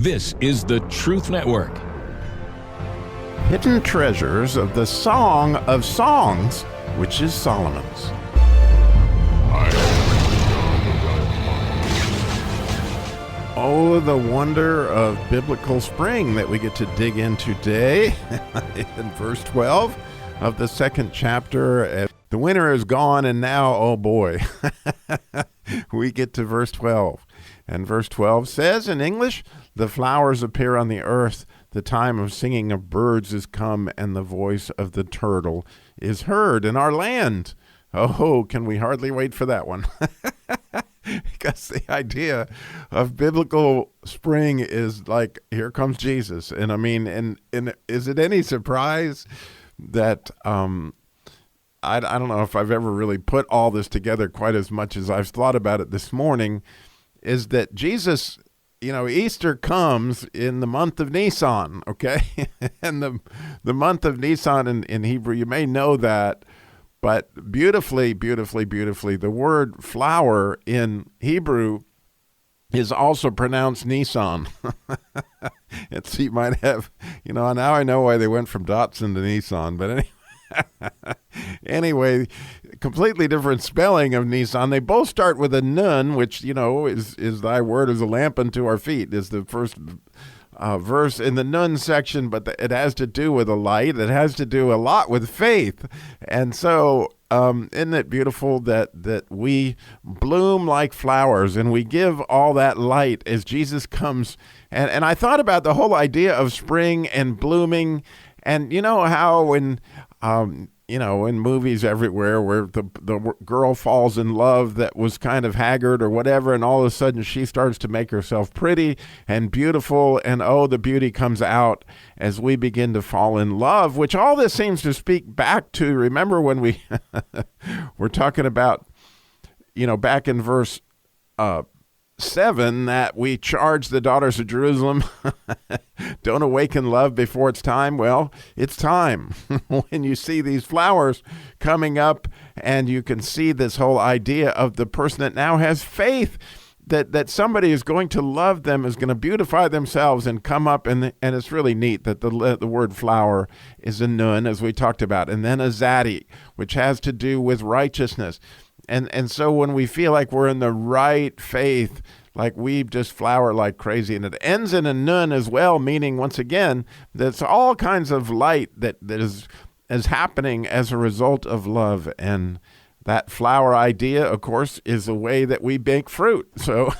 This is the Truth Network. Hidden treasures of the Song of Songs, which is Solomon's. Oh, the wonder of biblical spring that we get to dig into today in verse 12 of the second chapter. The winter is gone, and now, oh boy, we get to verse 12. And verse 12 says in English, "The flowers appear on the earth, the time of singing of birds is come, and the voice of the turtle is heard in our land." Oh, can we hardly wait for that one? Because the idea of biblical spring is like, here comes Jesus. And I mean, and is it any surprise that I don't know if I've ever really put all this together quite as much as I've thought about it this morning, is that Jesus, you know, Easter comes in the month of Nisan, okay? And the month of Nisan in Hebrew, you may know that, but beautifully, the word flower in Hebrew is also pronounced Nissan. And so you might have, you know, now I know why they went from Datsun to Nissan, but anyway, completely different spelling of Nissan. They both start with a nun, which, you know, is thy word is a lamp unto our feet, is the first verse in the nun section, but it has to do with a light. It has to do a lot with faith. And so isn't it beautiful that we bloom like flowers and we give all that light as Jesus comes. And I thought about the whole idea of spring and blooming, and you know how when you know, in movies everywhere where the girl falls in love that was kind of haggard or whatever, and all of a sudden she starts to make herself pretty and beautiful, and oh, the beauty comes out as we begin to fall in love, which all this seems to speak back to, remember when we we're talking about, you know, back in verse 7, that we charge the daughters of Jerusalem, don't awaken love before it's time. Well, it's time. When you see these flowers coming up and you can see this whole idea of the person that now has faith that somebody is going to love them, is going to beautify themselves and come up. And it's really neat that the word flower is a nun, as we talked about, and then a zadi, which has to do with righteousness. And so when we feel like we're in the right faith, like we just flower like crazy, and it ends in a nun as well, meaning once again, that's all kinds of light that is happening as a result of love. And that flower idea, of course, is a way that we bake fruit. So,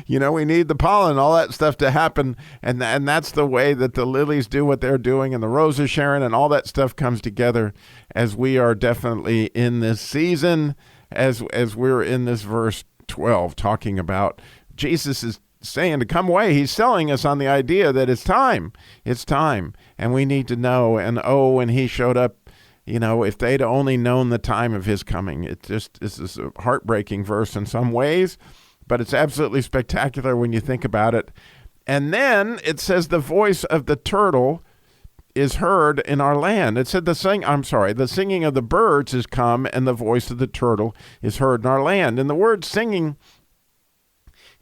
you know, we need the pollen, all that stuff to happen. And that's the way that the lilies do what they're doing, and the roses, Sharon, and all that stuff comes together as we are definitely in this season, as we're in this verse 12, talking about Jesus is saying to come away. He's selling us on the idea that it's time, and we need to know. And oh, when he showed up, you know, if they'd only known the time of his coming. This is a heartbreaking verse in some ways, but it's absolutely spectacular when you think about it. And then it says the voice of the turtle is heard in our land. It said the singing of the birds is come, and the voice of the turtle is heard in our land. And the word singing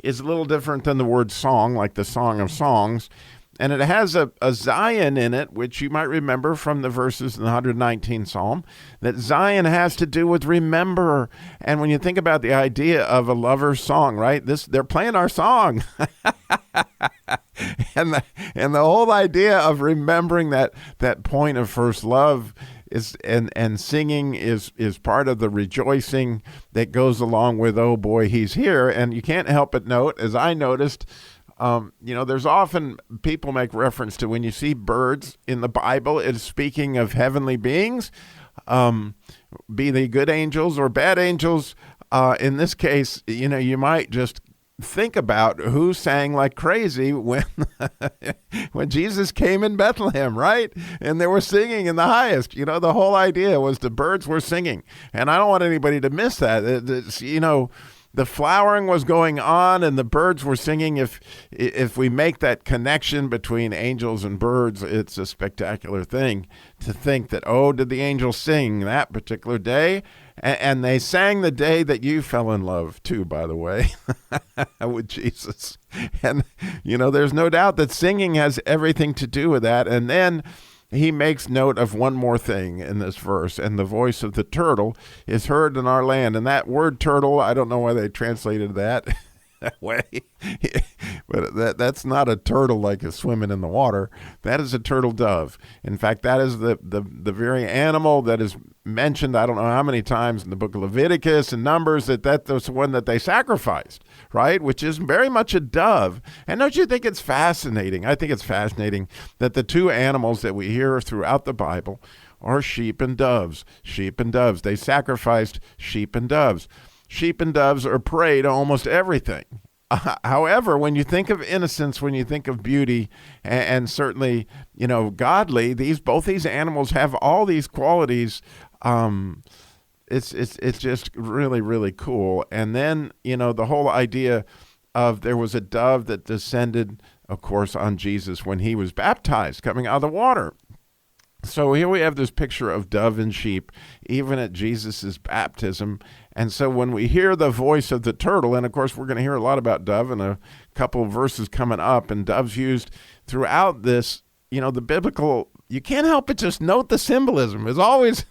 is a little different than the word song, like the Song of Songs. And it has a Zion in it, which you might remember from the verses in the 119th Psalm, that Zion has to do with remember. And when you think about the idea of a lover's song, right? They're playing our song. and the whole idea of remembering that point of first love is and singing is part of the rejoicing that goes along with, oh boy, he's here. And you can't help but note, as I noticed, you know, there's often people make reference to when you see birds in the Bible, it's speaking of heavenly beings, be they good angels or bad angels. In this case, you know, you might just think about who sang like crazy when when Jesus came in Bethlehem, right? And they were singing in the highest. You know, the whole idea was the birds were singing. And I don't want anybody to miss that. It's, you know, the flowering was going on and the birds were singing. If we make that connection between angels and birds, it's a spectacular thing to think that, oh, did the angels sing that particular day? And they sang the day that you fell in love too, by the way, with Jesus. And, there's no doubt that singing has everything to do with that. And then he makes note of one more thing in this verse, and the voice of the turtle is heard in our land. And that word turtle, I don't know why they translated that that way, but that's not a turtle like is swimming in the water. That is a turtle dove. In fact, that is the very animal that is mentioned, I don't know how many times in the book of Leviticus and Numbers, that was the one that they sacrificed, right? Which is very much a dove. And don't you think it's fascinating? I think it's fascinating that the two animals that we hear throughout the Bible are sheep and doves. Sheep and doves. They sacrificed sheep and doves. Sheep and doves are prey to almost everything. However, when you think of innocence, when you think of beauty, and certainly, godly, both these animals have all these qualities. It's just really, really cool. And then, the whole idea of there was a dove that descended, of course, on Jesus when he was baptized, coming out of the water. So here we have this picture of dove and sheep, even at Jesus's baptism. And so when we hear the voice of the turtle, and of course we're going to hear a lot about dove in a couple of verses coming up, and dove's used throughout this, the biblical, you can't help but just note the symbolism. It's always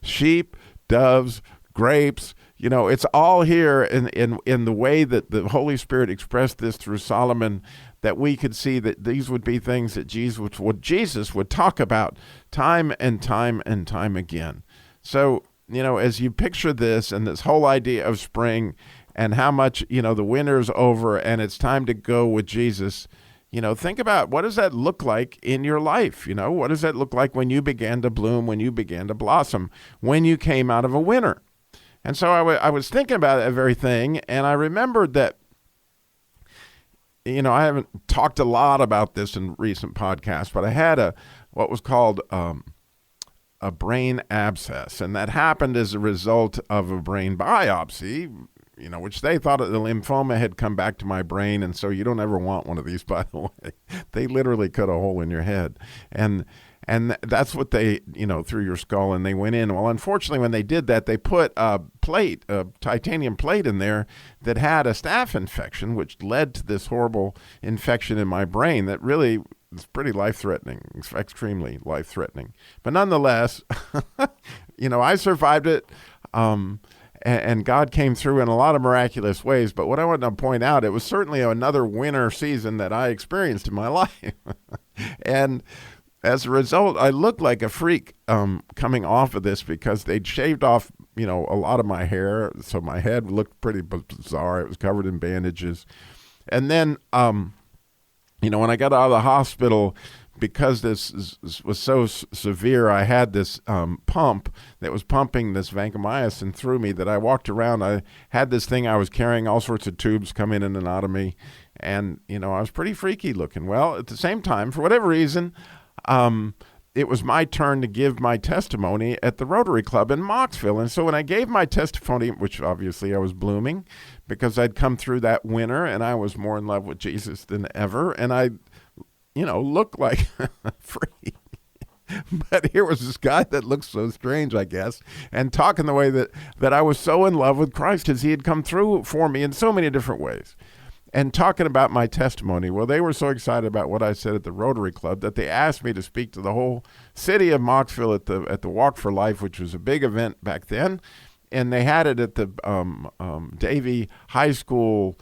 sheep, doves, grapes. It's all here in the way that the Holy Spirit expressed this through Solomon, that we could see that these would be things that Jesus would talk about time and time and time again. So, as you picture this and this whole idea of spring and how much, the winter's over and it's time to go with Jesus, think about what does that look like in your life? What does that look like when you began to bloom, when you began to blossom, when you came out of a winter? And so I was thinking about that very thing, and I remembered that, I haven't talked a lot about this in recent podcasts, but I had what was called a brain abscess, and that happened as a result of a brain biopsy, which they thought the lymphoma had come back to my brain, and so you don't ever want one of these, by the way. They literally cut a hole in your head, and that's what they, through your skull, and they went in. Well, unfortunately, when they did that, they put a titanium plate in there that had a staph infection, which led to this horrible infection in my brain that really is pretty life-threatening. It's extremely life-threatening. But nonetheless, I survived it, and God came through in a lot of miraculous ways. But what I want to point out, it was certainly another winter season that I experienced in my life. And as a result, I looked like a freak coming off of this, because they'd shaved off, a lot of my hair. So my head looked pretty bizarre. It was covered in bandages. And then, when I got out of the hospital, because this was so severe, I had this pump that was pumping this vancomycin through me that I walked around. I had this thing I was carrying, all sorts of tubes come in and out of me. And, I was pretty freaky looking. Well, at the same time, for whatever reason, it was my turn to give my testimony at the Rotary Club in Mocksville. And so when I gave my testimony, which obviously I was blooming because I'd come through that winter and I was more in love with Jesus than ever, and I, looked like free. But here was this guy that looked so strange, I guess, and talking the way that I was so in love with Christ, as he had come through for me in so many different ways. And talking about my testimony, well, they were so excited about what I said at the Rotary Club that they asked me to speak to the whole city of Mocksville at the Walk for Life, which was a big event back then. And they had it at the Davie High School,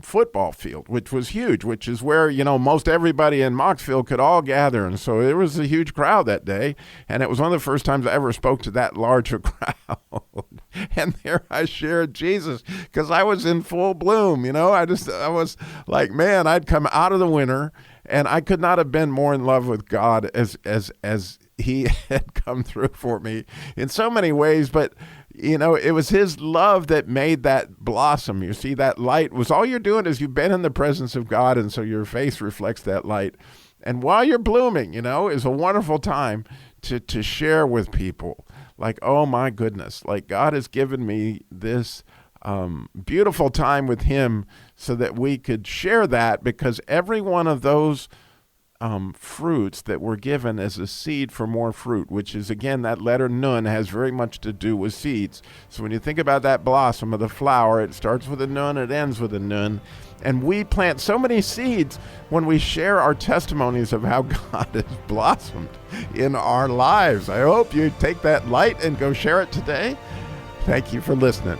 football field, which was huge, which is where, most everybody in Mocksville could all gather. And so there was a huge crowd that day. And it was one of the first times I ever spoke to that large a crowd. And there I shared Jesus, because I was in full bloom. I was like, man, I'd come out of the winter and I could not have been more in love with God as he had come through for me in so many ways. But it was his love that made that blossom. You see, that light was all you're doing is you've been in the presence of God, and so your face reflects that light. And while you're blooming, is a wonderful time to share with people. Like, oh my goodness, like God has given me this beautiful time with him so that we could share that, because every one of those fruits that were given as a seed for more fruit, which is, again, that letter nun has very much to do with seeds. So when you think about that blossom of the flower, it starts with a nun, it ends with a nun. And we plant so many seeds when we share our testimonies of how God has blossomed in our lives. I hope you take that light and go share it today. Thank you for listening.